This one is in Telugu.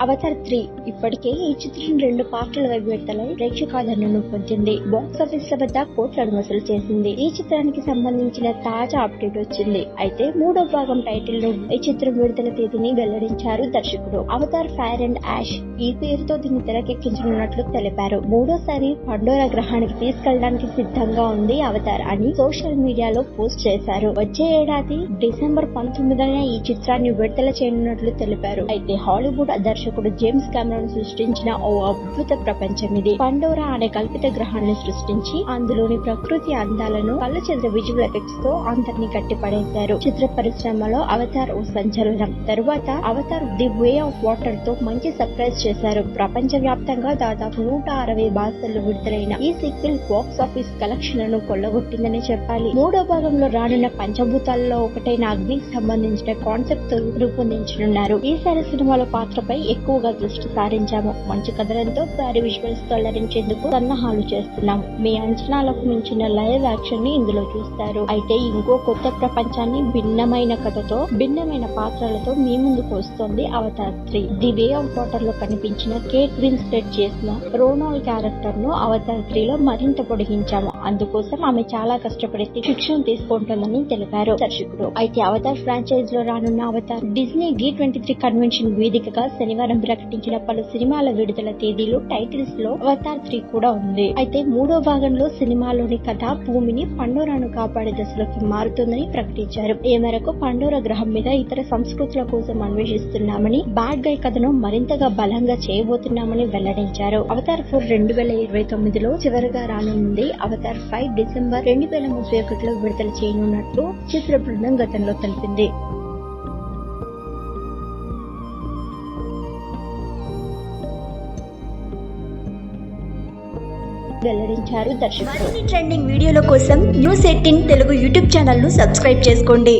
అవతార్ 3 ఇప్పటికే ఈ చిత్రం 2 పార్ట్లుగా విడుదలై ప్రేక్షకాదరణను పొందింది. బాక్సాఫీస్ వద్ద కోట్లను వసూలు చేసింది. ఈ చిత్రానికి సంబంధించిన తాజా అప్డేట్ వచ్చింది. అయితే 3వ భాగం టైటిల్ ను ఈ చిత్రం విడుదల తేదీని వెల్లడించారు దర్శకుడు. అవతార్ ఫైర్ అండ్ యాష్ ఈ పేరుతో దీన్ని తెరకెక్కించనున్నట్లు తెలిపారు. మూడోసారి పండోరా గ్రహానికి తీసుకెళ్లడానికి సిద్ధంగా ఉంది అవతార్ అని సోషల్ మీడియాలో పోస్ట్ చేశారు. వచ్చే ఏడాది డిసెంబర్ 19న ఈ చిత్రాన్ని విడుదల చేయనున్నట్లు తెలిపారు. అయితే హాలీవుడ్ దర్శకుడు జేమ్స్ కెమెరాన్ సృష్టించిన ఓ అద్భుత ప్రపంచం ఇది. పండోరా అనే కల్పిత గ్రహాన్ని సృష్టించి అందులోని ప్రకృతి అందాలను కళ్ళచెదిరే విజువల్ ఎఫెక్ట్స్ తో అందరినీ కట్టిపడేశారు. చిత్ర పరిశ్రమలో అవతార్ ఓ సంచలనం. తరువాత Avatar the way of water తో మంచి సర్ప్రైజ్ చేశారు. ప్రపంచ వ్యాప్తంగా దాదాపు 160 భాషల్లో విడుదలైన ఈ సీక్వెల్ బాక్స్ ఆఫీస్ కలెక్షన్లను కొల్లగొట్టిందని చెప్పాలి. 3వ భాగంలో రానున్న పంచభూతాలలో ఒకటైన అగ్నికి సంబంధించిన కాన్సెప్ట్ తో రూపొందించనున్నారు. ఈసారి సినిమాలో పాత్రపై ఎక్కువగా దృష్టి సారించాము. మంచి కథనంతో భారీ విజువల్స్ తో అలరించేందుకు సన్నాహాలు చేస్తున్నాము. మీ అంచనాలకు మించిన లైవ్ యాక్షన్ ని ఇందులో చూస్తారు. అయితే ఇంకో కొత్త ప్రపంచాన్ని భిన్నమైన కథతో భిన్నమైన పాత్రలతో మీ ముందుకు వస్తోంది Avatar 3. The way of water లో కనిపించిన కేట్ విన్స్లెట్ చేసిన రోనాల్డ్ క్యారెక్టర్ ను అవతార్ 3 లో మరింత పొడిగించాము. అందుకోసం ఆమె చాలా కష్టపడి శిక్షణ తీసుకుంటుందని తెలిపారు దర్శకుడు. అయితే అవతార్ ఫ్రాంచైజ్ లో రానున్న అవతార్ డిజ్నీ D23 కన్వెన్షన్ వేదికగా శనివారం ప్రకటించిన పలు సినిమాల విడుదల తేదీలు టైటిల్స్ లో అవతార్ 3 కూడా ఉంది. అయితే 3వ భాగంలో సినిమాలోని కథ భూమిని పండోరాను కాపాడే దశలోకి మారుతుందని ప్రకటించారు. ఈ మేరకు పండోరా గ్రహం మీద ఇతర సంస్కృతుల కోసం అన్వేషిస్తున్నామని, బ్యాడ్ గై కథను మరింతగా బలంగా చేయబోతున్నామని వెల్లడించారు. అవతార్ 4 2029లో చివరగా రానుంది. అవతార్ 5 డిసెంబర్ 2031లో విడుదల చేయనున్నట్లు చిత్ర బృందం గతంలో తెలిపింది. వెల్లడించారు దర్శకుడు. మరిన్ని ట్రెండింగ్ వీడియోల కోసం న్యూస్ 18 తెలుగు యూట్యూబ్ ఛానల్ ను సబ్స్క్రైబ్ చేసుకోండి.